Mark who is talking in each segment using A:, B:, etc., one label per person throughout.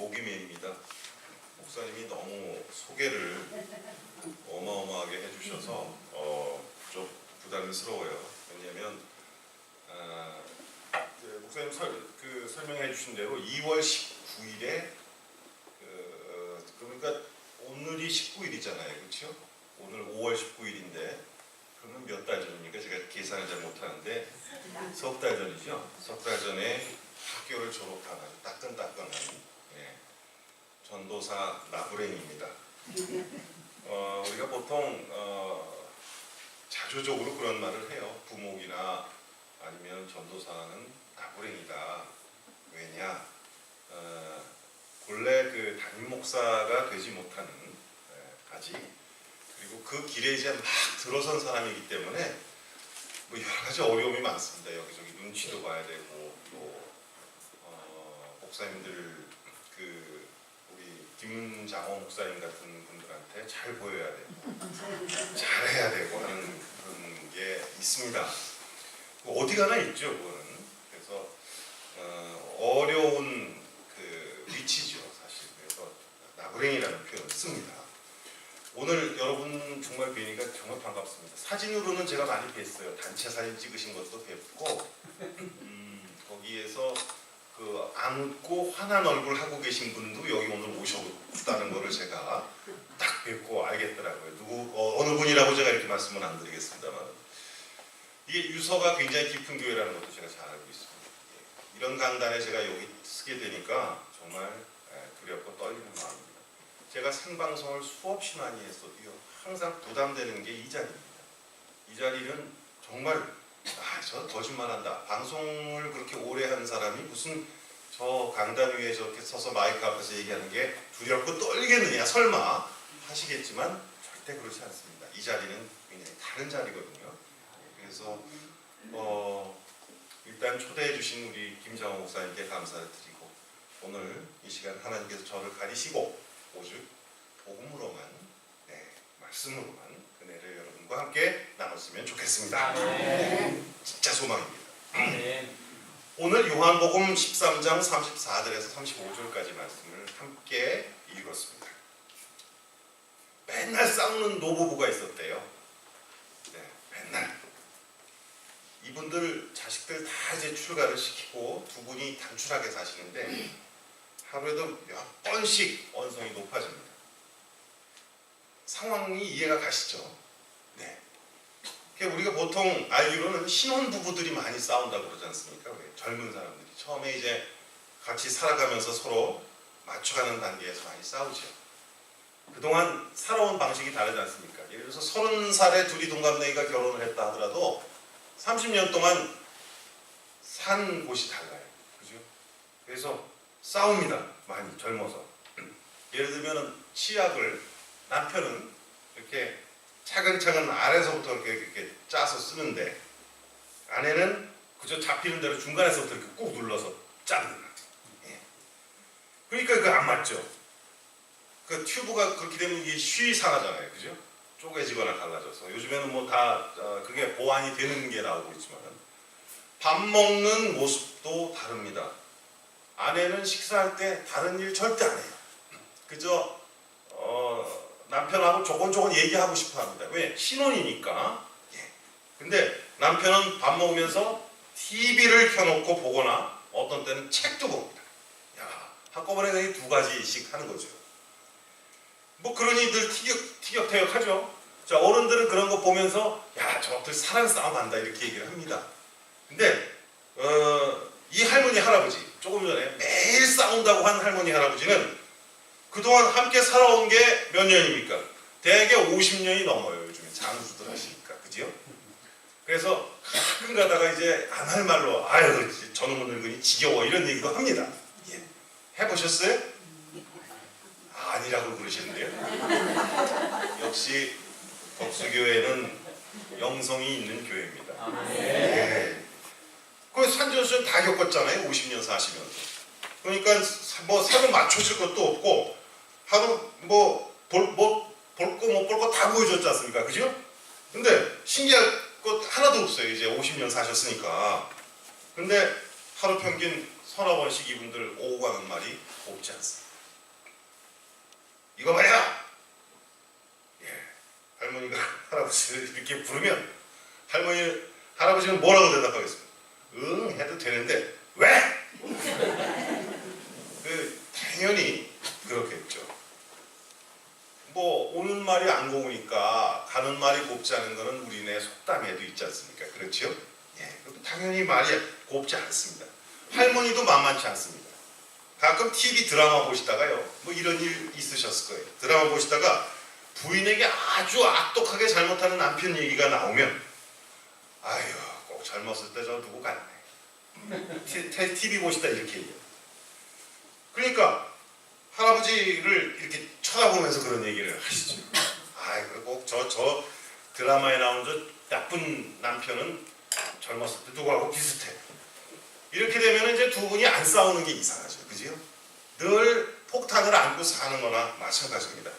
A: 보기맨입니다. 목사님이 너무 소개를 어마어마하게 해주셔서 좀 부담스러워요. 왜냐하면 목사님 설명해 주신 대로 2월 19일에 그러니까 오늘이 19일이잖아요. 그렇죠? 오늘 5월 19일인데 그러면 몇 달 전입니까? 제가 계산을 잘 못하는데 석 달 전이죠. 석 달 전에 학교를 졸업한 아주 따끈따끈한 전도사 나부랭입니다. 우리가 보통 자조적으로 그런 말을 해요. 부목이나 아니면 전도사는 나부랭이다. 왜냐? 본래 그 담임 목사가 되지 못하는 아직 그리고 그 길에 이제 막 들어선 사람이기 때문에 뭐 여러 가지 어려움이 많습니다. 여기저기 눈치도 봐야 되고 또 목사님들 우리 김장호 목사님 같은 분들한테 잘 보여야 되고 잘해야 되고 하는 그런 게 있습니다. 어디 가나 있죠, 그거는. 그래서 어려운 그 위치죠, 사실. 그래서 나부랭이라는 표현을 씁니다. 오늘 여러분 정말 뵈니까 정말 반갑습니다. 사진으로는 제가 많이 뵀어요. 단체 사진 찍으신 것도 뵙고 거기에서 그 안 웃고 화난 얼굴 하고 계신 분도 여기 오늘 오셨다는 거를 제가 딱 뵙고 알겠더라고요. 어느 분이라고 제가 이렇게 말씀은 안 드리겠습니다만 이게 유서가 굉장히 깊은 교회라는 것도 제가 잘 알고 있습니다. 이런 강단에 제가 여기 쓰게 되니까 정말 두렵고 떨리는 마음입니다. 제가 생방송을 수없이 많이 했어도요. 항상 부담되는 게 이 자리입니다. 이 자리는 정말 저 거짓말한다. 방송을 그렇게 오래 한 사람이 무슨 저 강단 위에 저렇게 서서 마이크 앞에서 얘기하는 게 두렵고 떨리겠느냐 설마 하시겠지만 절대 그렇지 않습니다. 이 자리는 굉장히 다른 자리거든요. 그래서 일단 초대해 주신 우리 김장호 목사님께 감사를 드리고 오늘 이 시간 하나님께서 저를 가리시고 오직 복음으로만 말씀으로만 은혜를 여러분과 함께 나눴으면 좋겠습니다. 진짜 소망입니다. 오늘 요한복음 13장 34절에서 35절까지 말씀을 함께 읽었습니다. 맨날 싸우는 노부부가 있었대요. 맨날 이분들 자식들 다 이제 출가를 시키고 두 분이 단출하게 사시는데 하루에도 몇 번씩 언성이 높아집니다. 상황이 이해가 가시죠? 우리가 보통 알기로는 신혼 부부들이 많이 싸운다고 그러지 않습니까? 왜? 젊은 사람들이 처음에 이제 같이 살아가면서 서로 맞춰가는 단계에서 많이 싸우죠. 그동안 살아온 방식이 다르지 않습니까? 예를 들어서 30살에 둘이 동갑내기가 결혼을 했다 하더라도 30년 동안 산 곳이 달라요. 그죠? 그래서 싸웁니다. 많이 젊어서. 예를 들면 치약을 남편은 이렇게 차근차근 아래서부터 이렇게 짜서 쓰는데 아내는 그저 잡히는 대로 중간에서부터 이렇게 꾹 눌러서 짜는 거예요. 그러니까 그거 안 맞죠. 그 튜브가 그렇게 되면 이게 쉬 상하잖아요. 그죠? 쪼개지거나 갈라져서. 요즘에는 뭐 다 그게 보완이 되는 게 나오고 있지만 밥 먹는 모습도 다릅니다. 아내는 식사할 때 다른 일 절대 안 해요. 그저 남편하고 조곤조곤 얘기하고 싶어 합니다. 왜? 신혼이니까. 근데 남편은 밥 먹으면서 TV를 켜놓고 보거나 어떤 때는 책도 봅니다. 한꺼번에 두 가지씩 하는 거죠. 뭐 그러니 늘 티격태격하죠. 자, 어른들은 그런 거 보면서 저것들 사랑 싸움 한다 이렇게 얘기를 합니다. 근데 이 할머니 할아버지 조금 전에 매일 싸운다고 한 할머니 할아버지는 그동안 함께 살아온 게 몇 년입니까? 대개 50년이 넘어요. 요즘에 장수들 하시니까. 그죠? 그래서 가끔 가다가 이제 안 할 말로 아유 저놈은 늙으니 지겨워 이런 얘기도 합니다. 해보셨어요? 아니라고 그러시는데요. 역시 덕수교회는 영성이 있는 교회입니다. 그 산전수전 다 겪었잖아요. 50년 40년. 그러니까 뭐 사람 맞춰줄 것도 없고 하루 뭐 볼 거 못 볼 거 다 보여줬지 않습니까? 그죠? 근데 신기할 것 하나도 없어요. 이제 50년 사셨으니까. 근데 하루 평균 서너 번씩 이분들 오고 가는 말이 없지 않습니다. 이거 말이야. 예, 할머니가 할아버지를 이렇게 부르면 할아버지는 뭐라고 대답하겠습니까? 응 해도 되는데 왜? 당연히 그렇겠죠. 뭐 오는 말이 안 고우니까 가는 말이 곱지 않은 것은 우리네 속담에도 있지 않습니까? 그렇죠? 예, 당연히 말이 곱지 않습니다. 할머니도 만만치 않습니다. 가끔 TV 드라마 보시다가요, 뭐 이런 일 있으셨을 거예요. 드라마 보시다가 부인에게 아주 악독하게 잘못하는 남편 얘기가 나오면, 아유, 꼭 젊었을 때 저 두고 갔네. TV 보시다 이렇게 얘기해요. 그러니까 할아버지를 이렇게 쳐다보면서 그런 얘기를 하시죠. 아이고, 꼭 저 드라마에 나온 저 나쁜 남편은 젊었을 때 누구하고 비슷해. 이렇게 되면 이제 두 분이 안 싸우는 게 이상하죠. 그죠? 늘 폭탄을 안고 사는 거나 마찬가지입니다.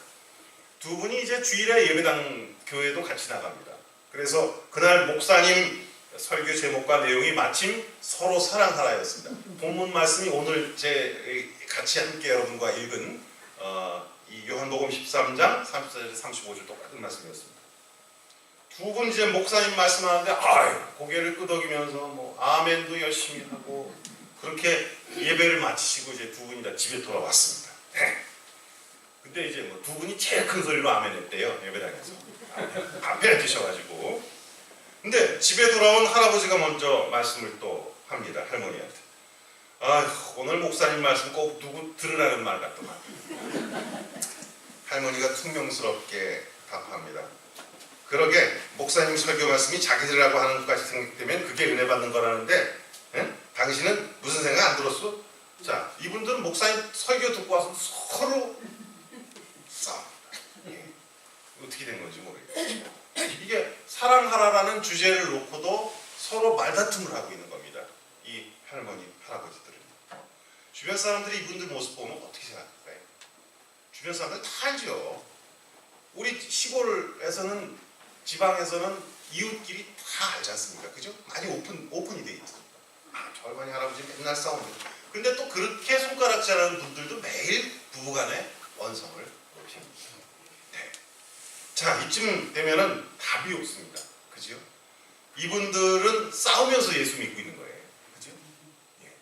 A: 두 분이 이제 주일에 예배당 교회도 같이 나갑니다. 그래서 그날 목사님 설교 제목과 내용이 마침 서로 사랑하라였습니다. 본문 말씀이 오늘 제 같이 함께 여러분과 읽은 이 요한복음 13장 34절 35절 똑같은 말씀이었습니다. 두 분 이제 목사님 말씀하는데 고개를 끄덕이면서 뭐 아멘도 열심히 하고 그렇게 예배를 마치시고 이제 두 분이 다 집에 돌아왔습니다. 근데 이제 뭐 두 분이 제일 큰 소리로 아멘했대요. 예배당에서 앞에 앉으셔가지고. 근데 집에 돌아온 할아버지가 먼저 말씀을 또 합니다. 할머니한테. 오늘 목사님 말씀 꼭 누구 들으라는 말 같더만. 할머니가 퉁명스럽게 답합니다. 그러게 목사님 설교 말씀이 자기들이라고 하는 것까지 생각되면 그게 은혜 받는 거라는데 당신은 무슨 생각 안 들었어? 자, 이분들은 목사님 설교 듣고 와서 서로 싸웁니다. 어떻게 된 건지 모르겠어요. 이게 사랑하라라는 주제를 놓고도 서로 말다툼을 하고 있는 겁니다. 이 할머니, 할아버지들은. 주변 사람들이 이분들 모습 보면 어떻게 생각할까요? 주변 사람들 다 알죠. 우리 시골에서는, 지방에서는 이웃끼리 다 알지 않습니까? 그죠? 많이 오픈이 돼 있습니다. 저 할머니, 할아버지 맨날 싸웁니다. 근데 또 그렇게 손가락질하는 분들도 매일 부부간의 원성을 높입니다. 네. 자, 이쯤 되면은 답이 없습니다. 그죠? 이분들은 싸우면서 예수 믿고 있는 거예요. 그죠? 예.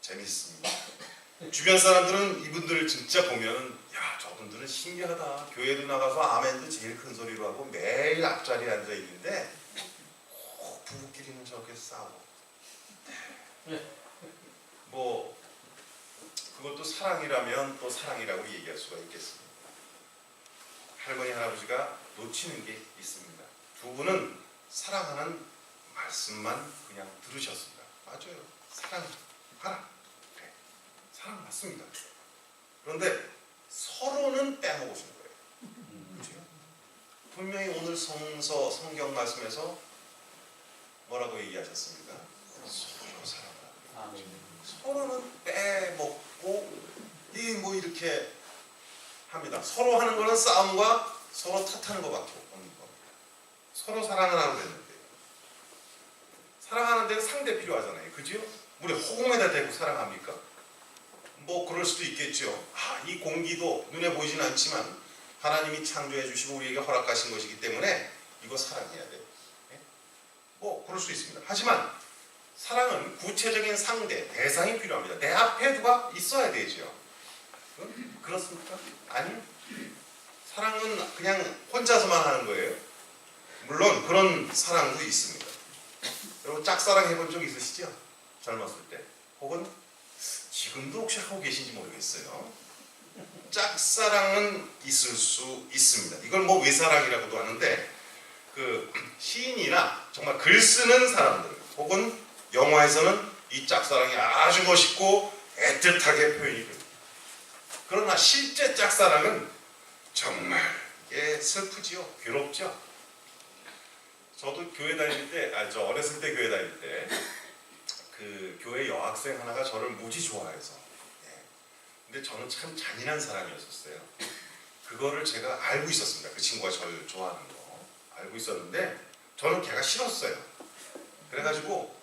A: 재밌습니다. 주변 사람들은 이분들을 진짜 보면은, 야, 저분들은 신기하다. 교회도 나가서 아멘도 제일 큰 소리로 하고 매일 앞자리에 앉아 있는데, 부부끼리는 저렇게 싸워. 뭐, 그것도 사랑이라면 또 사랑이라고 얘기할 수가 있겠습니다. 할머니, 할아버지가 놓치는 게 있습니다. 두 분은 사랑하는 말씀만 그냥 들으셨습니다. 맞아요. 사랑하라. 그래. 사랑 맞습니다. 그런데 서로는 빼먹으신 거예요. 그죠? 분명히 오늘 성경 말씀에서 뭐라고 얘기하셨습니까? 서로 사랑하라. 서로는 빼먹고 뭐 이렇게 합니다. 서로 하는 거는 싸움과 서로 탓하는 것밖에 없는 겁니다. 서로 사랑을 하고 있는데 사랑하는 데는 상대 필요하잖아요. 그죠? 우리 허공에다 대고 사랑합니까? 뭐 그럴 수도 있겠죠. 이 공기도 눈에 보이지는 않지만 하나님이 창조해 주시고 우리에게 허락하신 것이기 때문에 이거 사랑해야 돼요. 뭐 그럴 수 있습니다. 하지만 사랑은 구체적인 상대, 대상이 필요합니다. 내 앞에 누가 있어야 되죠. 그렇습니까? 아니요. 사랑은 그냥 혼자서만 하는 거예요. 물론 그런 사랑도 있습니다. 여러분 짝사랑 해본 적 있으시죠? 젊었을 때. 혹은 지금도 혹시 하고 계신지 모르겠어요. 짝사랑은 있을 수 있습니다. 이걸 뭐 외사랑이라고도 하는데 그 시인이나 정말 글 쓰는 사람들 혹은 영화에서는 이 짝사랑이 아주 멋있고 애틋하게 표현이 됩니다. 그러나 실제 짝사랑은 정말 슬프지요. 괴롭죠. 저도 교회 다닐 때, 저 어렸을 때 교회 다닐 때 그 교회 여학생 하나가 저를 무지 좋아해서 근데 저는 참 잔인한 사람이었었어요. 그거를 제가 알고 있었습니다. 그 친구가 저를 좋아하는 거 알고 있었는데 저는 걔가 싫었어요. 그래가지고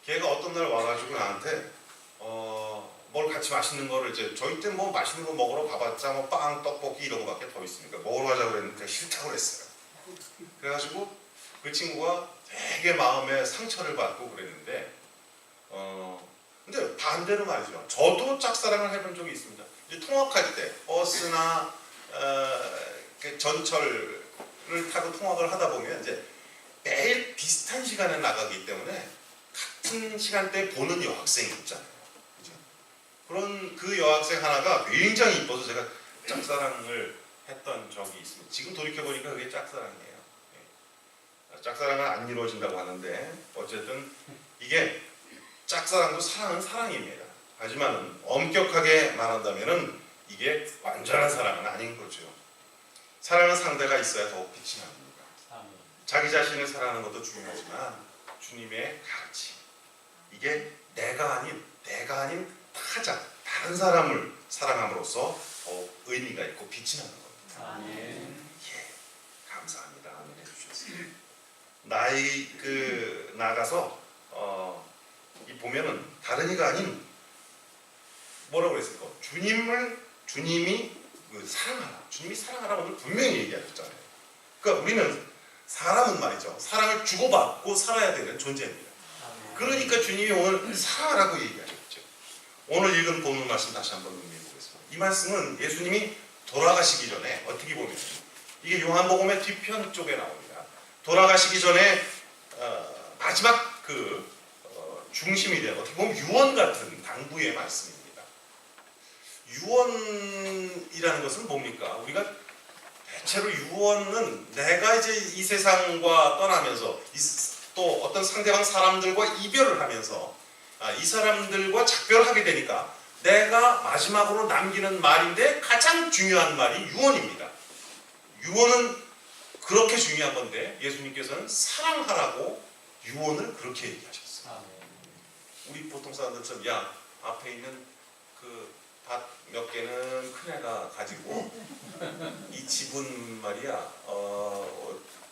A: 걔가 어떤 날 와가지고 나한테 뭐 뭘 같이 맛있는 거를 이제 저희 때 뭐 맛있는 거 먹으러 가봤자 뭐 빵, 떡볶이 이런 거밖에 더 있으니까 먹으러 가자고 그랬는데 싫다고 그랬어요. 그래가지고 그 친구가 되게 마음에 상처를 받고 그랬는데 근데 반대로 말이죠. 저도 짝사랑을 해본 적이 있습니다. 이제 통학할 때 버스나 전철을 타고 통학을 하다 보면 이제 매일 비슷한 시간에 나가기 때문에 같은 시간대에 보는 여학생이 있잖아요. 그죠? 그런 그 여학생 하나가 굉장히 이뻐서 제가 짝사랑을 했던 적이 있습니다. 지금 돌이켜보니까 그게 짝사랑이에요. 짝사랑은 안 이루어진다고 하는데 어쨌든 이게 짝사랑도 사랑은 사랑입니다. 하지만 엄격하게 말한다면 이게 완전한 사랑은 아닌 거죠. 사랑은 상대가 있어야 더욱 빛이 납니다. 자기 자신을 사랑하는 것도 중요하지만 주님의 가르침, 이게 내가 아닌 타자, 다른 사람을 사랑함으로써 더욱 의미가 있고 빛이 나는 겁니다.
B: 아멘.
A: 예, 감사합니다. 아멘 해주셨어요. 나가서 이 보면은 다른 이가 아닌 뭐라고 그랬을까? 주님이 사랑하라. 주님이 사랑하라고 오늘 분명히 얘기하셨잖아요. 그러니까 우리는 사람은 말이죠. 사랑을 주고받고 살아야 되는 존재입니다. 그러니까 주님이 오늘 사랑하라고 얘기하셨죠. 오늘 읽은 본문 말씀 다시 한번 의미해 보겠습니다. 이 말씀은 예수님이 돌아가시기 전에 어떻게 보면 이게 요한복음의 뒤편 쪽에 나옵니다. 돌아가시기 전에 마지막 중심이 되는 어떻게 보면 유언 같은 당부의 말씀입니다. 유언이라는 것은 뭡니까? 우리가 대체로 유언은 내가 이제 이 세상과 떠나면서 또 어떤 상대방 사람들과 이별을 하면서 이 사람들과 작별하게 되니까 내가 마지막으로 남기는 말인데 가장 중요한 말이 유언입니다. 유언은 그렇게 중요한 건데 예수님께서는 사랑하라고 유언을 그렇게 얘기하셨어요. 우리 보통 사람들처럼 야 앞에 있는 그 밭 몇 개는 큰애가 가지고 이 집은 말이야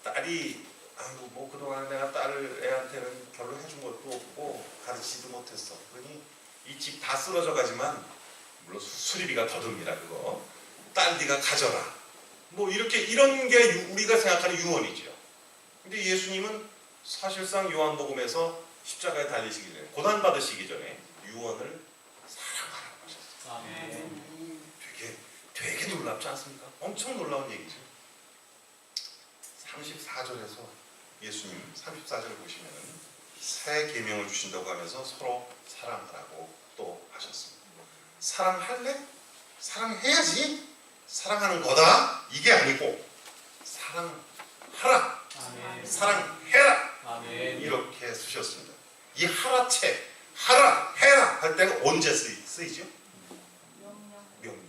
A: 딸이 아이고 뭐 그동안 내가 딸을 애한테는 별로 해준 것도 없고 가르치지도 못했어. 그러니 이 집 다 쓰러져 가지만 물론 수리비가 더 듭니다. 그거 딸 네가 가져라. 뭐 이렇게 이런 게 우리가 생각하는 유언이죠. 근데 예수님은 사실상 요한복음에서 십자가에 달리시기 전에 고난 받으시기 전에 유언을 사랑하라고 하셨어요.
B: 아멘.
A: 되게 놀랍지 않습니까? 엄청 놀라운 얘기죠. 34절에서 예수님 34절을 보시면 새 계명을 주신다고 하면서 서로 사랑하라고 또 하셨습니다. 사랑할래? 사랑해야지. 사랑하는 거다. 이게 아니고 사랑하라.
B: 아멘.
A: 사랑해라.
B: 아멘.
A: 이렇게 쓰셨습니다. 이 하라체 하라 해라 할 때가 언제 쓰이죠? 명령.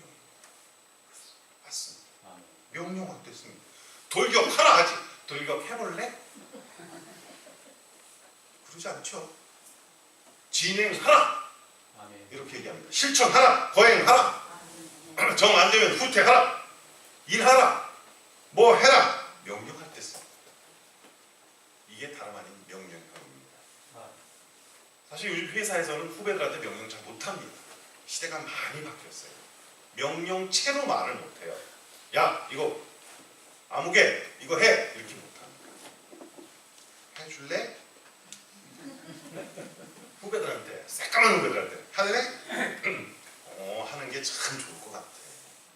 A: 맞습니다. 명령할 때 씁니다. 돌격하라 하지. 돌격해볼래? 그러지 않죠. 진행하라.
B: 아멘.
A: 이렇게 얘기합니다. 실천하라. 거행하라. 정 안 되면 후퇴하라. 일하라. 뭐 해라. 명령할 때 써. 이게 다름 아닌 명령형입니다. 사실 요즘 회사에서는 후배들한테 명령 잘 못합니다. 시대가 많이 바뀌었어요. 명령체로 말을 못해요. 야 이거 아무개 이거 해 이렇게 못합니다. 해줄래? 후배들한테 새까만 후배들한테 할래? 하는 게 참 좋을 것 같아.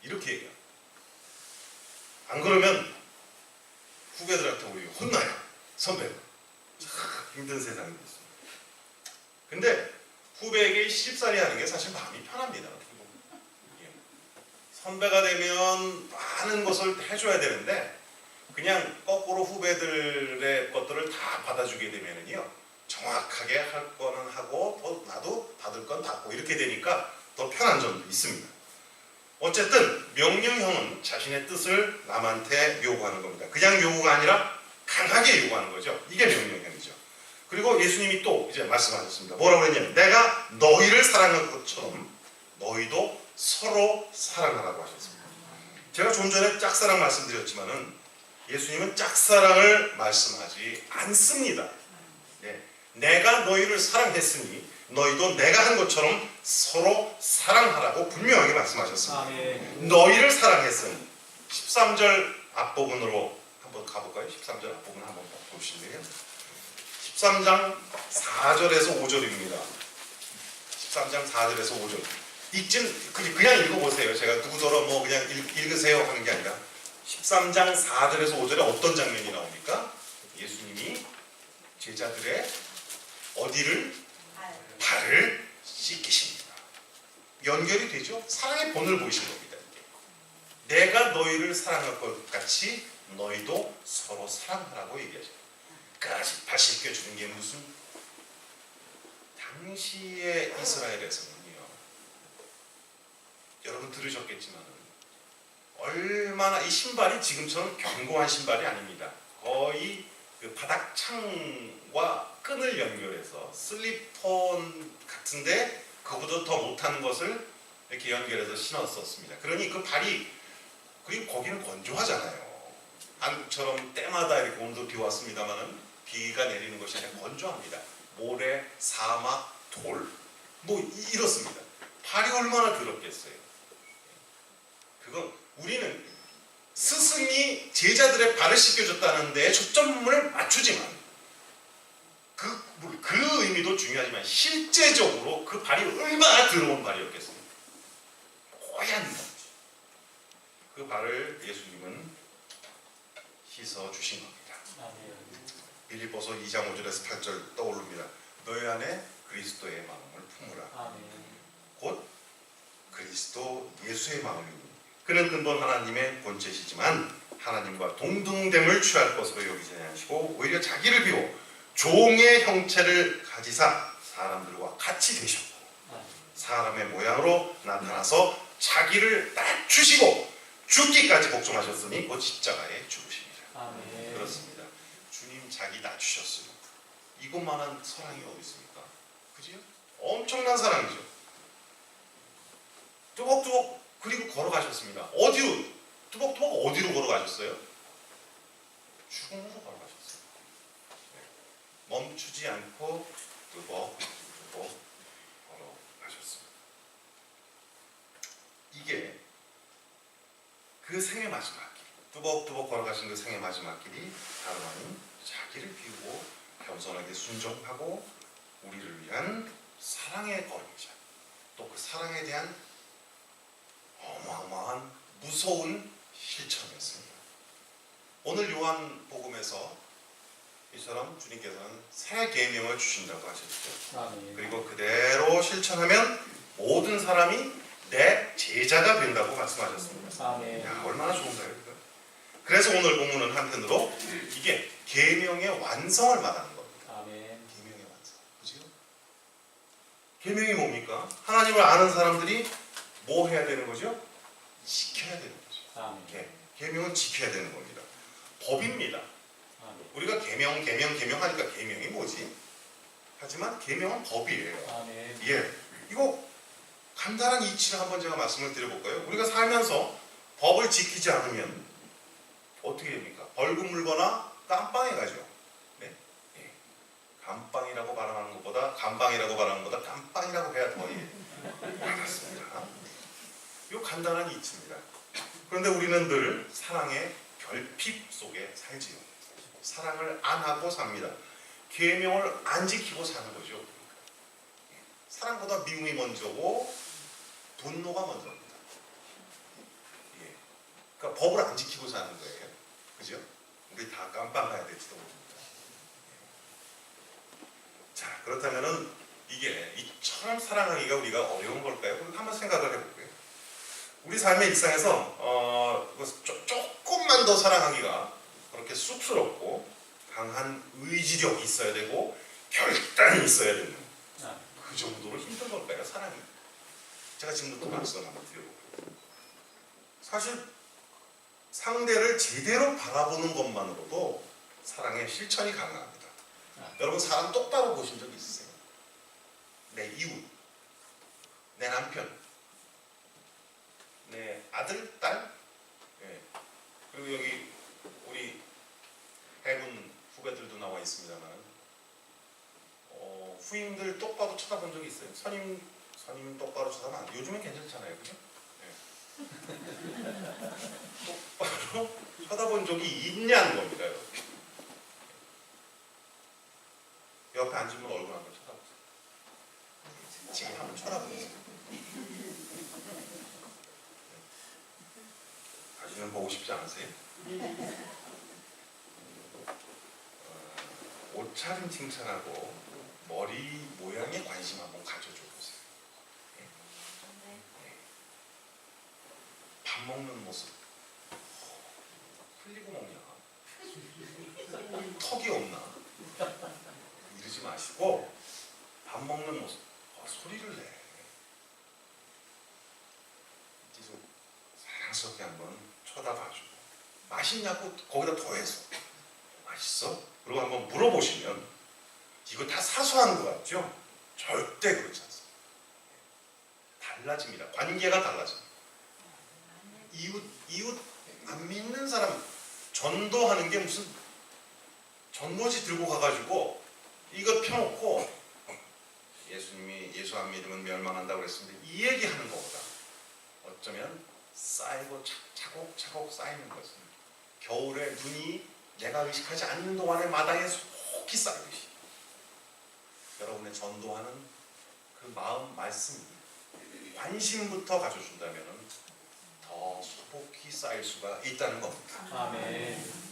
A: 이렇게 얘기해요. 안 그러면 후배들한테 우리 혼나요. 선배가. 참 힘든 세상이 됐습니다. 근데 후배에게 시집살이 하는 게 사실 마음이 편합니다. 선배가 되면 많은 것을 해줘야 되는데 그냥 거꾸로 후배들의 것들을 다 받아주게 되면은요 정확하게 할 거는 하고 또 나도 받을 건 받고 이렇게 되니까 더 편한 점도 있습니다. 어쨌든 명령형은 자신의 뜻을 남한테 요구하는 겁니다. 그냥 요구가 아니라 강하게 요구하는 거죠. 이게 명령형이죠. 그리고 예수님이 또 이제 말씀하셨습니다. 뭐라고 했냐면 내가 너희를 사랑한 것처럼 너희도 서로 사랑하라고 하셨습니다. 제가 좀 전에 짝사랑 말씀드렸지만은 예수님은 짝사랑을 말씀하지 않습니다. 네. 내가 너희를 사랑했으니 너희도 내가 한 것처럼 서로 사랑하라고 분명하게 말씀하셨습니다.
B: 아멘.
A: 너희를 사랑했으니 13절 앞부분으로 한번 가볼까요? 13절 앞부분 한번 보실래요? 13장 4절에서 5절입니다. 13장 4절에서 5절. 그냥 읽어보세요. 제가 누구더러 뭐 그냥 읽으세요 하는 게 아니라 13장 4절에서 5절에 어떤 장면이 나옵니까? 예수님이 제자들의 어디를? 발을 씻기십니다. 연결이 되죠? 사랑의 본을 보이신 겁니다. 이게. 내가 너희를 사랑할 것 같이 너희도 서로 사랑하라고 얘기하죠. 까지 발 씻겨주는 게 무슨? 당시의 이스라엘에서는요, 여러분 들으셨겠지만 얼마나 이 신발이 지금처럼 견고한 신발이 아닙니다. 거의 그 바닥창과 끈을 연결해서 슬리퍼 같은데 그보다 더 못한 것을 이렇게 연결해서 신었었습니다. 그러니 그 발이, 그리고 거기는 건조하잖아요. 한국처럼 때마다 이렇게 오늘도 비 왔습니다만은 비가 내리는 것이 아니라 건조합니다. 모래, 사막, 돌, 뭐 이렇습니다. 발이 얼마나 더럽겠어요. 그건 우리는 스승이 제자들의 발을 씻겨줬다는 데에 초점을 맞추지만 그 의미도 중요하지만 실제적으로 그 발이 얼마나 더러운 발이었겠습니까? 뽀얀 그 발을 예수님은 씻어 주신 겁니다. 빌립보서 2장 5절에서 8절 떠오릅니다. 너희 안에 그리스도의 마음을 품으라. 곧 그리스도 예수의 마음입니다. 그는 근본 하나님의 본체시지만 하나님과 동등됨을 취할 것으로 여기지 아니하시고 오히려 자기를 비워 종의 형체를 가지사 사람들과 같이 되셨고 사람의 모양으로 나타나서 자기를 낮추시고 죽기까지 복종하셨으니 곧 십자가에 죽으십니다.
B: 아멘.
A: 그렇습니다. 주님 자기 낮추셨어요. 이것만한 사랑이 어디 있습니까? 그죠? 엄청난 사랑이죠. 뚜벅뚜벅 그리고 걸어가셨습니다. 어디로? 뚜벅뚜벅 어디로 걸어가셨어요? 죽음으로 걸어가셨어요. 멈추지 않고 뚜벅뚜벅 걸어가셨습니다. 이게 그 생의 마지막 길, 뚜벅뚜벅 걸어가신 그 생의 마지막 길이 다름 아닌 자기를 비우고 겸손하게 순종하고 우리를 위한 사랑의 걸음이자 또 그 사랑에 대한 어마어마한 무서운 실천이었습니다. 오늘 요한복음에서 이처럼 주님께서는 새 계명을 주신다고 하셨죠.
B: 아멘.
A: 그리고 그대로 실천하면 모든 사람이 내 제자가 된다고 말씀하셨습니다.
B: 아멘.
A: 야, 얼마나 좋은가요? 이거? 그래서 오늘 본문은 한편으로 이게 계명의 완성을 말하는 겁니다.
B: 아멘.
A: 계명의 완성. 그죠? 계명이 뭡니까? 하나님을 아는 사람들이 뭐 해야 되는 거죠? 지켜야 되는 거죠.
B: 아멘.
A: 계명은 지켜야 되는 겁니다. 법입니다.
B: 아멘.
A: 우리가 계명 하니까 계명이 뭐지? 하지만 계명은 법이에요.
B: 아멘.
A: 예, 이거 간단한 이치를 한번 제가 말씀을 드려볼까요? 우리가 살면서 법을 지키지 않으면 어떻게 됩니까? 벌금 물거나 깜빵에 가죠. 네? 예. 감빵이라고 발음하는 것보다 감방이라고 발음하는 것보다 깜빵이라고 해야 더 맞았습니다. 이 간단한 이치입니다. 그런데 우리는 늘 사랑의 결핍 속에 살지요. 사랑을 안 하고 삽니다. 계명을 안 지키고 사는 거죠. 사랑보다 미움이 먼저고 분노가 먼저입니다. 예. 그러니까 법을 안 지키고 사는 거예요. 그죠? 우리 다 깜빵 가야 될지도 모릅니다. 자, 그렇다면은 이게 이처럼 사랑하기가 우리가 어려운 걸까요? 한번 생각을 해볼게요. 우리 삶의 일상에서 조금만 더 사랑하기가 그렇게 쑥스럽고 강한 의지력이 있어야 되고 결단이 있어야 되는 그 정도로 힘든 걸까요? 사랑이. 제가 지금부터 말씀을 한번 드려볼게요. 사실 상대를 제대로 바라보는 것만으로도 사랑의 실천이 가능합니다. 여러분 사람 똑바로 보신 적 있으세요? 내 이웃, 내 남편, 내 아들, 딸, 예. 그리고 여기 우리 해군 후배들도 나와 있습니다만 후임들 똑바로 쳐다본 적이 있어요? 선임 똑바로 쳐다보면 안 돼. 요즘엔 괜찮잖아요, 그죠? 네. 똑바로 쳐다본 적이 있냐는 겁니다, 여러분. 옆에 앉으면 얼굴 한번 쳐다보세요. 지금 한번 쳐다보세요. 다시는 보고 싶지 않으세요? 옷차림 칭찬하고 머리 모양에 관심 한번 가져줘 보세요. 밥 먹는 모습 흘리고 먹냐? 턱이 없나? 이러지 마시고 밥 먹는 모습 소리를 내. 이제 좀 사랑스럽게 한번 쳐다봐주고 맛있냐고 거기다 더해서 맛있어? 그리고 한번 물어보시면 이거 다 사소한 것 같죠? 절대 그렇지 않습니다. 달라집니다. 관계가 달라집니다. 이웃 안 믿는 사람 전도하는 게 무슨 전도지 들고 가가지고 이거 펴놓고 예수님이 예수 안 믿으면 멸망한다고 그랬습니다. 이 얘기하는 것보다 어쩌면 쌓이고 차곡차곡 쌓이는 것은 겨울에 눈이 내가 의식하지 않는 동안에 마당에 속히 쌓이듯이 여러분의 전도하는 그 마음 말씀이 관심부터 가져준다면 더 소복히 쌓일 수가 있다는 겁니다.
B: 아멘.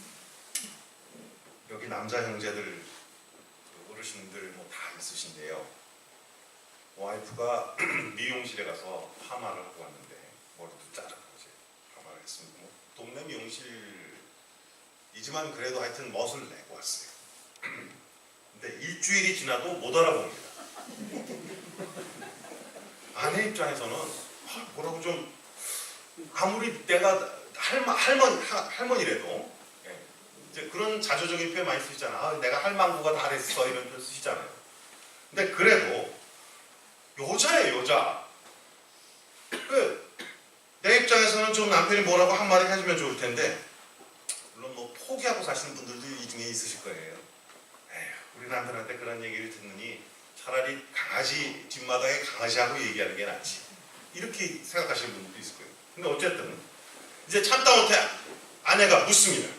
A: 여기 남자 형제들 어르신들 뭐 다 있으신데요. 와이프가 미용실에 가서 파마를 하고 왔는데 머리도 자르고 이제 파마를 했습니다. 뭐 동네 미용실이지만 그래도 하여튼 멋을 내고 왔어요. 근데 일주일이 지나도 못 알아봅니다. 아내 입장에서는 뭐라고 좀 아무리 내가 할머니래도 이제 그런 자조적인 표현 많이 쓰시잖아. 내가 할망구가 다 됐어 이런 표현 쓰시잖아요. 근데 그래도 여자예요, 여자. 내 입장에서는 좀 남편이 뭐라고 한마디 해주면 좋을 텐데 물론 뭐 포기하고 사시는 분들도 이 중에 있으실 거예요. 에휴, 우리 남편한테 그런 얘기를 듣느니 차라리 강아지 뒷마당에 강아지하고 얘기하는 게 낫지. 이렇게 생각하시는 분들도 있을 거예요. 근데 어쨌든 이제 참다 못해 아내가 묻습니다.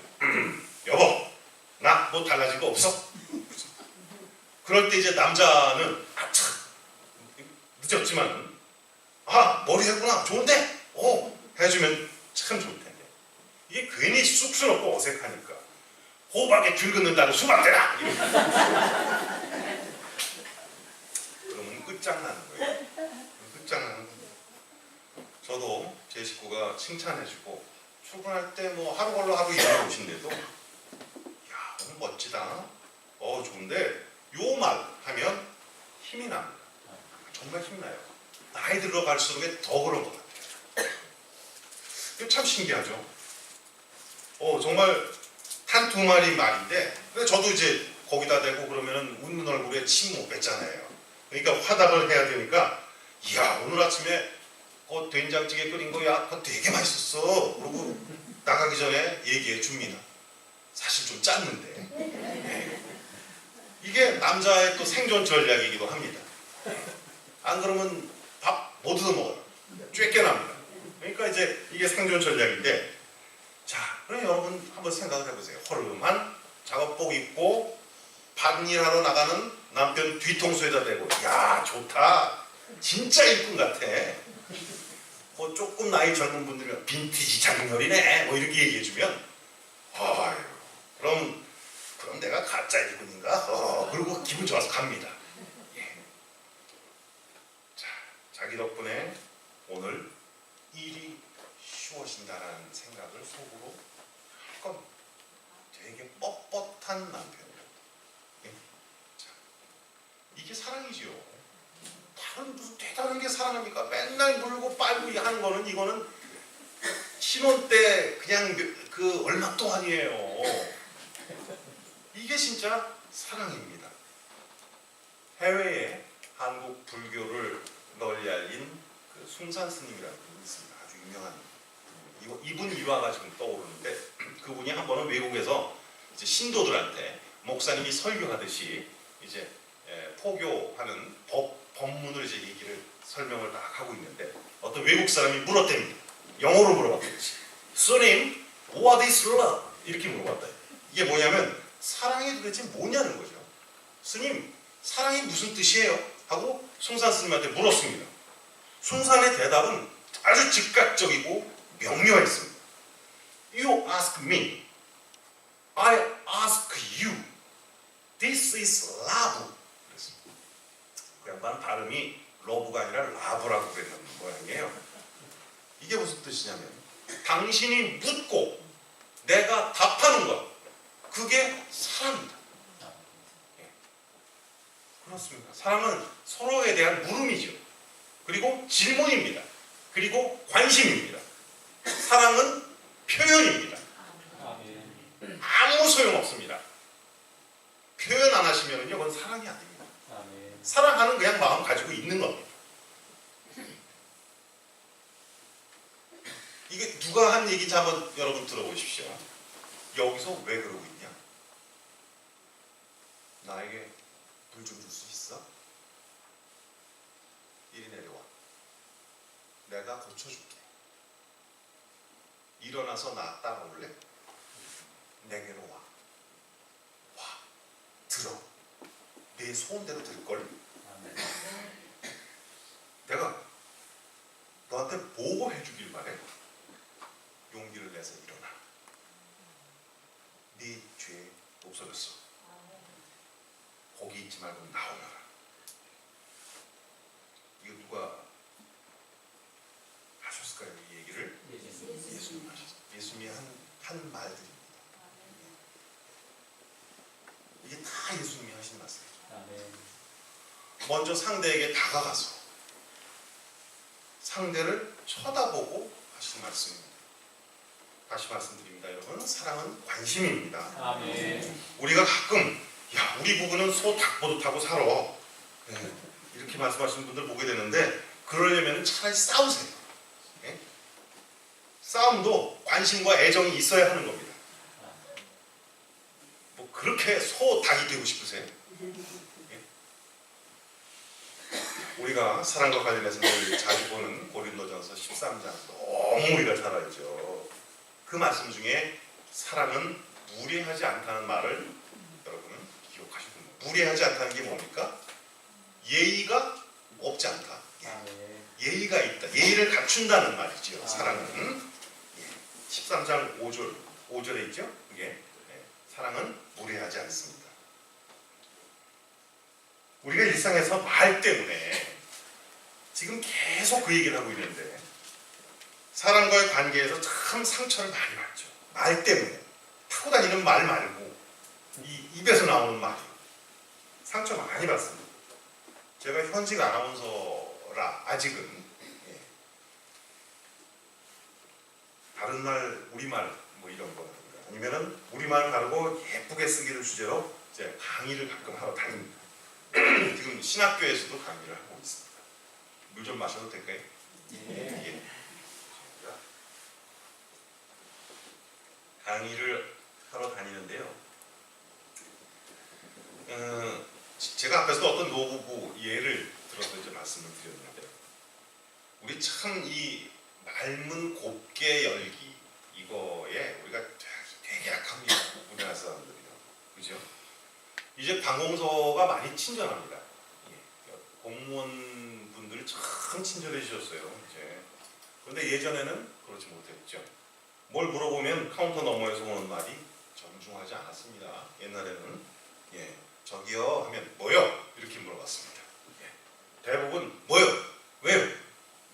A: 여보, 나 뭐 달라진 거 없어? 그럴 때 이제 남자는 참 늦었지만 머리 했구나 좋은데? 해주면 참 좋을 텐데 이게 괜히 쑥스럽고 어색하니까 호박에 귤 긋는다고 수박 대라! 그러면 끝장나는 거예요. 끝장나는 겁니다. 저도 제 식구가 칭찬해주고 출근할 때 뭐 하루 걸러 하루 일하러 오신데도 야 오늘 멋지다 좋은데 요 말 하면 힘이 납니다. 정말 힘나요. 나이 들어갈수록 더 그런 것 같아요. 이거 참 신기하죠. 정말 한 두 마리 말인데 저도 이제 거기다 대고 그러면은 웃는 얼굴에 침 못 뱉잖아요. 그러니까 화답을 해야 되니까 이야 오늘 아침에 된장찌개 끓인 거 야 그거 되게 맛있었어. 그러고 나가기 전에 얘기해 줍니다. 사실 좀 짰는데 이게 남자의 또 생존 전략이기도 합니다. 안 그러면 밥 못 얻어 먹어요. 쬐껴납니다. 그러니까 이제 이게 생존 전략인데 자 그럼 여러분 한번 생각을 해보세요. 허름한 작업복 입고 밭일하러 나가는 남편 뒤통수에다 대고 야 좋다 진짜 일꾼 같아. 조금 나이 젊은 분들은 빈티지 장렬이네 뭐 이렇게 얘기해주면 그럼 내가 가짜 일꾼인가? 그리고 기분 좋아서 갑니다. 자, 자기 덕분에 오늘 일이 쉬워진다는 생각을 속으로 할 겁니다. 되게 뻣뻣한 남편이요. 자, 이게 사랑이지요. 다른 무슨 대단한 게 사랑합니까? 맨날 물고 빨고 하는 거는 이거는 신혼 때 그냥 그 얼마 동안이에요. 이게 진짜 사랑입니다. 해외에 한국 불교를 널리 알린 그 숭산 스님이라는 분이 있습니다. 아주 유명한 이분 일화가 지금 떠오르는데 그분이 한 번은 외국에서 이제 신도들한테 목사님이 설교하듯이 이제 포교하는 법문을 이제 얘기를 설명을 딱 하고 있는데 어떤 외국 사람이 물었답니다. 영어로 물어봤겠지. 스님, what is love? 이렇게 물어봤다. 이게 뭐냐면 사랑이 도대체 뭐냐는 거죠. 스님, 사랑이 무슨 뜻이에요? 하고 숭산 스님한테 물었습니다. 숭산의 대답은 아주 즉각적이고 명료했습니다. You ask me, I ask you. This is love. 그랬습니다. 그 양반 발음이 러브가 아니라 라브라고 그랬는 모양이에요. 이게 무슨 뜻이냐면 당신이 묻고 내가 답하는 것, 그게 사랑입니다. 그렇습니다. 사랑은 서로에 대한 물음이죠. 그리고 질문입니다. 그리고 관심입니다. 사랑은 표현입니다. 아무 소용없습니다. 표현 안 하시면요, 그건 사랑이 아닙니다. 사랑하는 그냥 마음 가지고 있는 겁니다. 이게 누가 한 얘기인지 한번 여러분 들어보십시오. 여기서 왜 그러고 있냐? 나에게 물 좀 줄 수 있어? 이리 내려와. 내가 고쳐줄게. 일어나서 나 따라올래? 내게로 와. 와. 들어. 내 소원대로 들걸? 내가 너한테 뭐 해주길 바래? 용기를 내서 일어나. 네 죄 없어졌어. 거기 있지 말고 나오너라. 이거 누가 하셨을까요? 이 얘기를? 예수님이 하셨어요. 예수님이 한 말들입니다. 이게 다 예수님이 하신 말씀이죠. 먼저 상대에게 다가가서 상대를 쳐다보고 하신 말씀입니다. 다시 말씀드립니다. 여러분, 사랑은 관심입니다.
B: 아멘.
A: 우리가 가끔 야, 우리 부부는 소 닭보도 타고 살아. 네, 이렇게 말씀하시는 분들 보게 되는데 그러려면 차라리 싸우세요. 네? 싸움도 관심과 애정이 있어야 하는 겁니다. 뭐 그렇게 소 닭이 되고 싶으세요? 네? 우리가 사랑과 관련해서 늘 자주 보는 고린도전서 13장 너무 우리가 잘 알죠. 그 말씀 중에 사랑은 무례하지 않다는 말을 여러분은 기억하시고, 무례하지 않다는 게 뭡니까? 예의가 없지 않다. 예의가 있다. 예의를 갖춘다는 말이죠. 사랑은 13장 5절에 있죠. 그게 사랑은 무례하지 않습니다. 우리가 일상에서 말 때문에 지금 계속 그 얘기를 하고 있는데 사람과의 관계에서 참 상처를 많이 받죠. 말 때문에. 타고 다니는 말 말고 이 입에서 나오는 말이 상처 많이 받습니다. 제가 현직 아나운서라 아직은 다른 날 우리말 뭐 이런 거 아니면은 우리말 다르고 예쁘게 쓰기를 주제로 이제 강의를 가끔 하러 다닙니다. 지금 신학교에서도 강의를 하고 있습니다. 물 좀 마셔도 될까요? 예. 강의를 하러 다니는데요. 제가 앞에서도 어떤 노부부 예를 들어서 이제 말씀을 드렸는데, 우리 참 이 말문 곱게 열기 이거에 우리가 되게 약합니다. 우리나라 사람들이요, 그죠? 이제 방공서가 많이 친절합니다. 공무원 분들이 참 친절해지셨어요. 이제 그런데 예전에는 그렇지 못했죠. 뭘 물어보면 카운터 너머에서 오는 말이 정중하지 않았습니다. 옛날에는 저기요 하면 뭐요? 이렇게 물어봤습니다. 대부분 뭐요? 왜요?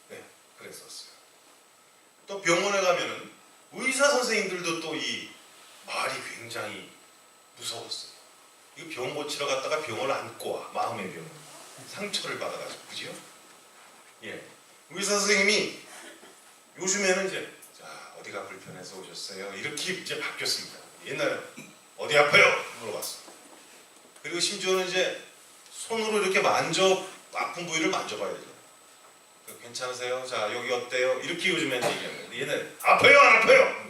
A: 네, 그랬었어요. 또 병원에 가면은 의사 선생님들도 또 이 말이 굉장히 무서웠어요. 이거 병 고치러 갔다가 병을 안고 와. 마음의 병. 상처를 받아가지고, 그죠? 의사 선생님이 요즘에는 이제 어디가 불편해서 오셨어요? 이렇게 이제 바뀌었습니다. 옛날에 어디 아파요? 물어봤어요. 그리고 심지어는 이제 손으로 이렇게 아픈 부위를 만져봐야 되죠. 괜찮으세요? 자, 여기 어때요? 이렇게 요즘엔 얘기하는데 옛날에 아파요? 안 아파요?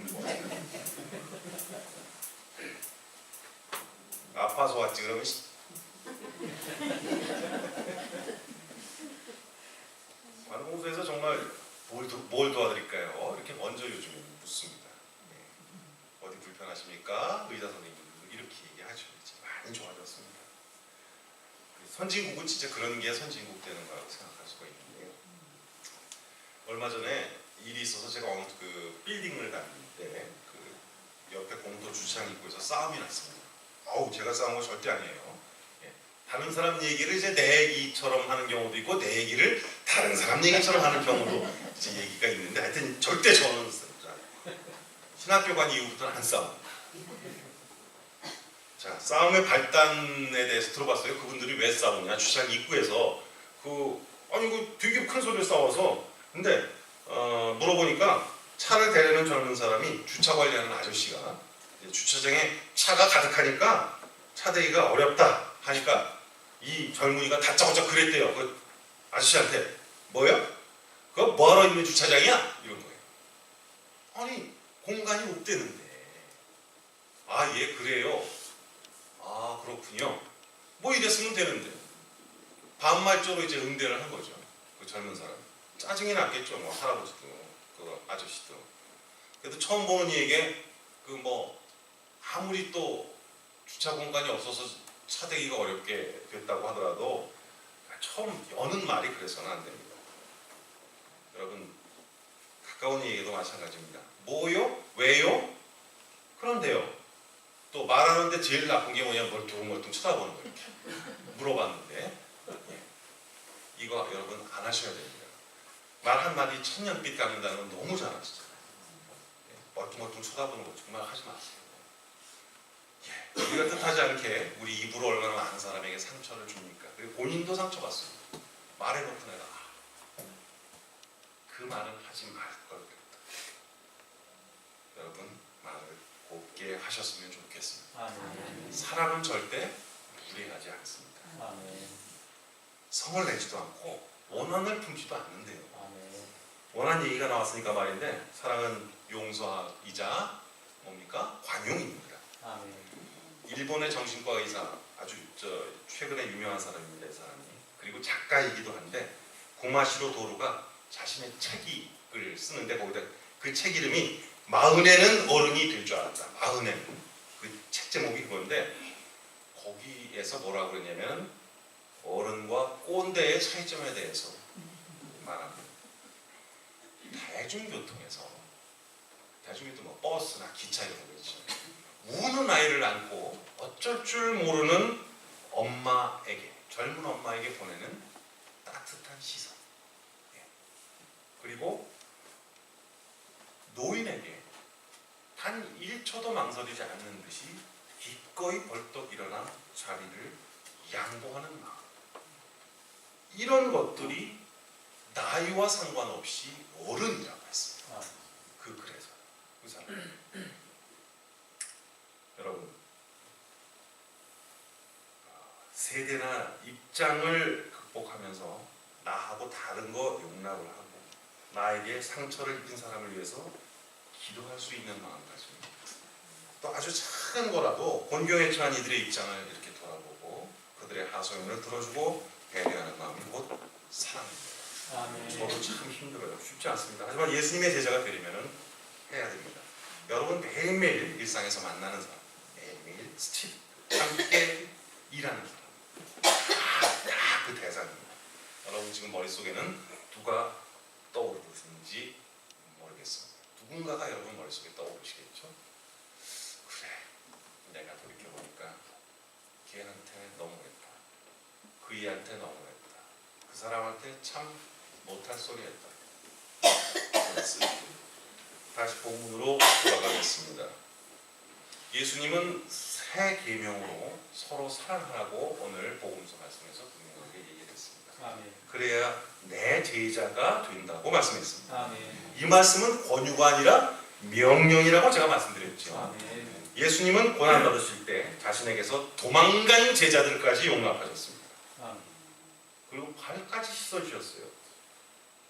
A: 아파서 왔지 그러면 뭘 도와드릴까요? 이렇게 먼저 요즘에 묻습니다. 네. 어디 불편하십니까? 의사 선생님도 이렇게 얘기하죠. 이제 많이 좋아졌습니다. 선진국은 진짜 그런 게 선진국 되는 거라고 생각할 수가 있는데요. 얼마 전에 일이 있어서 제가 어느 그 빌딩을 다니는데 그 옆에 공도 주차장 입구에서 싸움이 났습니다. 어우, 제가 싸운 거 절대 아니에요. 예. 다른 사람 얘기를 이제 내 얘기처럼 하는 경우도 있고 내 얘기를 다른 사람 얘기처럼 하는 경우도 이제 얘기가 있는데 하여튼 절대 저는 신학교 간 이후부터는 안 싸웁니다. 자, 싸움의 발단에 대해서 들어봤어요. 그분들이 왜 싸우냐? 주차장 입구에서 아니 그 되게 큰 소리로 싸워서 근데 물어보니까 차를 대려는 젊은 사람이 주차 관리하는 아저씨가 주차장에 차가 가득하니까 차 대기가 어렵다 하니까 이 젊은이가 다짜고짜 그랬대요. 그 아저씨한테 뭐요? 그거 뭐하러 있는 주차장이야? 이런 거예요. 아니 공간이 없대는데. 아, 예, 그래요. 아, 그렇군요. 뭐 이랬으면 되는데 반말적으로 이제 응대를 한 거죠. 그 젊은 사람 짜증이 났겠죠. 뭐 할아버지도 그 아저씨도. 그래도 처음 보는 이에게 그 뭐 아무리 또 주차 공간이 없어서 차 대기가 어렵게 됐다고 하더라도 처음 여는 말이 그래서는 안 됩니다. 여러분 가까운 얘기도 마찬가지입니다. 뭐요? 왜요? 그런데요. 또 말하는데 제일 나쁜 게 뭐냐면 멀뚱멀뚱 쳐다보는 거예요. 이렇게 물어봤는데 예. 이거 여러분 안 하셔야 됩니다. 말 한마디 천년빛 깎는다는 건 너무 잘하시잖아요. 예. 멀뚱멀뚱 쳐다보는 거 정말 하지 마세요. 예. 우리가 뜻하지 않게 우리 입으로 얼마나 많은 사람에게 상처를 줍니까? 그리고 본인도 상처받습니다. 말해놓고 내가 그 말은 하지 말 걸 그랬다. 여러분 말을 곱게 하셨으면 좋겠습니다.
B: 아멘.
A: 사람은 절대 무례하지 않습니다.
B: 아멘.
A: 성을 내지도 않고 원한을 품지도 않는데요.
B: 아멘.
A: 원한 얘기가 나왔으니까 말인데 사랑은 용서이자 뭡니까? 관용입니다.
B: 아멘.
A: 일본의 정신과 의사 아주 최근에 유명한 사람입니다. 이 사람이. 그리고 작가이기도 한데 고마시로 도루가 자신의 책을 쓰는데 거기다 그 책 이름이 마흔에는 어른이 될 줄 알았다. 마흔에는 그 책 제목이 그건데 거기에서 뭐라고 그러냐면 어른과 꼰대의 차이점에 대해서 말합니다. 대중교통에서 뭐 버스나 기차 이런 거 있죠. 우는 아이를 안고 어쩔 줄 모르는 엄마에게 젊은 엄마에게 보내는 따뜻한 시선. 그리고 노인에게 단 1초도 망설이지 않는 듯이 기꺼이 벌떡 일어나 자리를 양보하는 마음. 이런 것들이 나이와 상관없이 어른이라고 했습니다. 그래서 그 사람. 여러분 세대나 입장을 극복하면서 나하고 다른 거 용납을 하고 나에게 상처를 입힌 사람을 위해서 기도할 수 있는 마음가짐입니다. 또 아주 작은 거라도 곤경에 처한 이들의 입장을 이렇게 돌아보고 그들의 하소연을 들어주고 배려하는 마음이 곧 사랑입니다.
B: 아멘.
A: 저도 참 힘들어요. 쉽지 않습니다. 하지만 예수님의 제자가 되려면 해야 됩니다. 여러분 매일매일 일상에서 만나는 사람, 매일매일 스틸 함께 일하는 사람, 다 그 대상입니다. 여러분 지금 머릿속에는 누가 떠오르는지 모르겠습니다. 누군가가 여러분 머릿속에 떠오르시겠죠? 그래, 내가 돌이켜보니까 걔한테 너무했다. 그 이한테 너무했다. 그 사람한테 참 못할 소리 했다. 다시 본문으로 돌아가겠습니다. 예수님은 새 계명으로 서로 사랑하라고 오늘 복음서 말씀에서 분명하게 얘기했습니다.
B: 아멘.
A: 그래야 내 제자가 된다고 말씀했습니다.
B: 아멘.
A: 이 말씀은 권유가 아니라 명령이라고 제가 말씀드렸죠.
B: 아멘.
A: 예수님은 고난 받으실 때 자신에게서 도망간 제자들까지 용납하셨습니다.
B: 아멘.
A: 그리고 발까지 씻어주셨어요.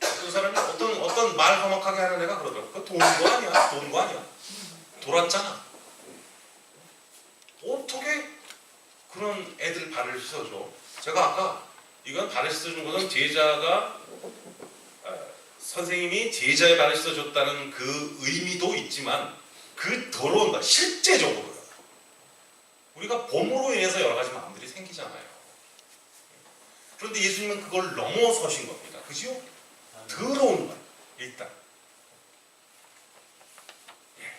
A: 그 사람이 어떤 말 험악하게 하는 애가 그러더라고. 그거 도는 거 아니야? 도는 거 아니야? 돌았잖아. 어떻게 그런 애들 발을 씻어줘? 제가 아까 이건 발을 씻어준 것은 제자가 선생님이 제자에 가르쳐 줬다는 그 의미도 있지만 그 더러운 것, 실제적으로요. 우리가 봄으로 인해서 여러 가지 마음들이 생기잖아요. 그런데 예수님은 그걸 넘어서신 겁니다. 그죠? 더러운 것, 일단. 예.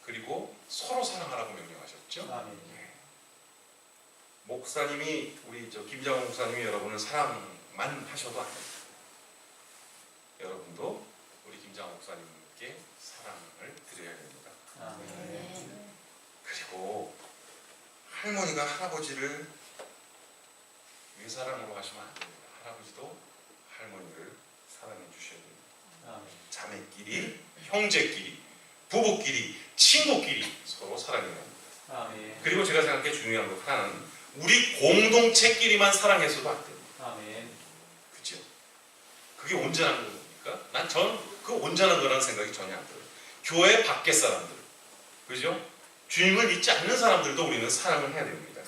A: 그리고 서로 사랑하라고 명령하셨죠. 예. 목사님이, 우리 김장훈 목사님이 여러분을 사랑만 하셔도 안 됩니다. 여러분도 우리 김장훈 목사님께 사랑을 드려야 됩니다. 그리고 할머니가 할아버지를 외사랑으로 하시면 안 됩니다. 할아버지도 할머니를 사랑해 주셔야 됩니다. 자매끼리, 형제끼리, 부부끼리, 친구끼리 서로 사랑해야 합니다. 그리고 제가 생각해 중요한 것 하나는 우리 공동체끼리만 사랑해서도 안 됩니다. 그렇죠? 그게 온전한 겁니까? 난 그 온전한 거라는 생각이 전혀 안 들어요. 교회 밖의 사람들, 그죠? 주님을 믿지 않는 사람들도 우리는 사랑을 해야 됩니다.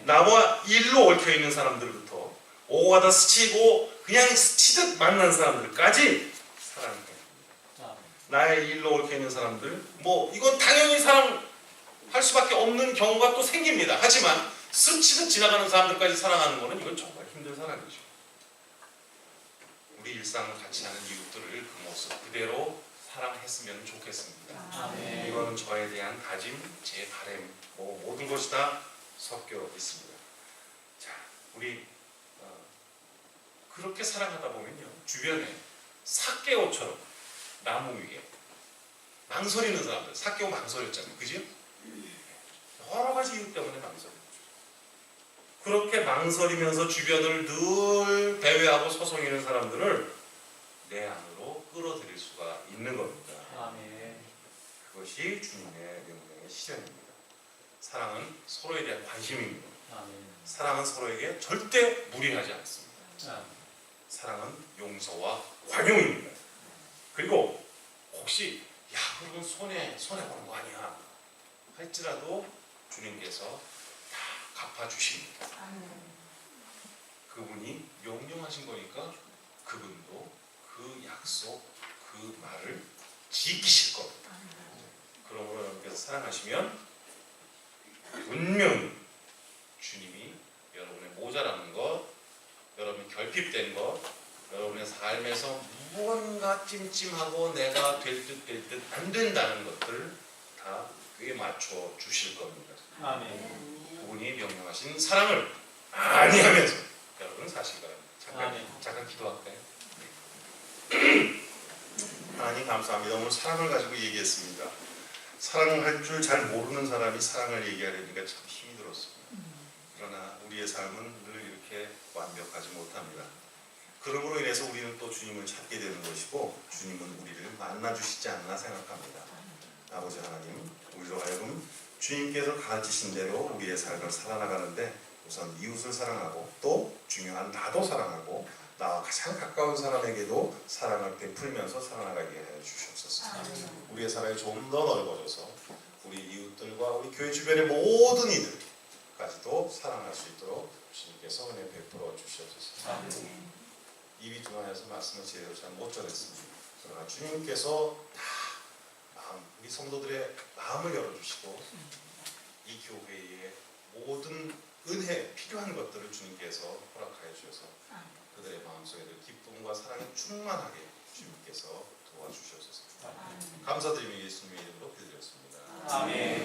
A: 나와 일로 얽혀 있는 사람들부터 오고 가다 스치고 그냥 스치듯 만난 사람들까지 사랑해야 됩니다. 나의 일로 얽혀 있는 사람들, 뭐 이건 당연히 사랑할 수밖에 없는 경우가 또 생깁니다. 하지만 스치듯 지나가는 사람들까지 사랑하는 것은 이건 정말 힘든 사랑이죠. 우리 일상을 같이 하는 이웃들을 그 모습 그대로 사랑했으면 좋겠습니다. 이거는 저에 대한 다짐, 제 바람, 모든 것이 다 섞여 있습니다. 자, 우리 그렇게 사랑하다 보면요, 주변에 삭개오처럼 나무 위에 망설이는 사람들, 삭개오 망설였잖아요, 그죠? 여러 가지 이유 때문에 망설였죠. 그렇게 망설이면서 주변을 늘 배회하고 소송이는 사람들을 내 안으로 끌어들일 수가 있는 겁니다. 그것이 주님의 명령의 실현입니다. 사랑은 서로에 대한 관심입니다. 사랑은 서로에게 절대 무리하지 않습니다. 사랑은 용서와 관용입니다. 그리고 혹시 야 그러면 손해보는 거 아니야 할지라도 주님께서 다 갚아주십니다. 그분이 명령하신 거니까 그분도 그 약속, 그 말을 지키실 겁니다. 그러므로 여러분께서 사랑하시면 분명히 주님이 여러분의 모자라는 것, 여러분의 결핍된 것, 여러분의 삶에서 무언가 찜찜하고 내가 될 듯 안 된다는 것들 다 꽤 맞춰 주실 겁니다. 그분이 명령하신 사랑을 아니하면서 여러분 사실 바랍니다. 잠깐 기도할까요? 하나님 감사합니다. 오늘 사랑을 가지고 얘기했습니다. 사랑할 줄 잘 모르는 사람이 사랑을 얘기하려니까 참 힘이 들었습니다. 그러나 우리의 삶은 늘 이렇게 완벽하지 못합니다. 그러므로 인해서 우리는 또 주님을 찾게 되는 것이고 주님은 우리를 만나주시지 않나 생각합니다. 아버지 하나님, 우리로 하여금 주님께서 가르치신 대로 우리의 삶을 살아나가는데 우선 이웃을 사랑하고 또 중요한 나도 사랑하고 나와 가장 가까운 사람에게도 사랑을 베풀면서 살아나가게 해 주시옵소서. 우리의 사랑이 좀 더 넓어져서 우리 이웃들과 우리 교회 주변의 모든 이들까지도 사랑할 수 있도록 주님께서 은혜 베풀어 주시옵소서. 입이 둔하여서 말씀을 제대로 잘 못 전했습니다. 그러나 주님께서 다 우리 성도들의 마음을 열어주시고 이 교회의 모든 은혜, 필요한 것들을 주님께서 허락하여 주셔서 그들의 마음속에도 기쁨과 사랑이 충만하게 주님께서 도와주시옵소서. 감사드리며 예수님의 이름으로 기도드렸습니다.
B: 아멘.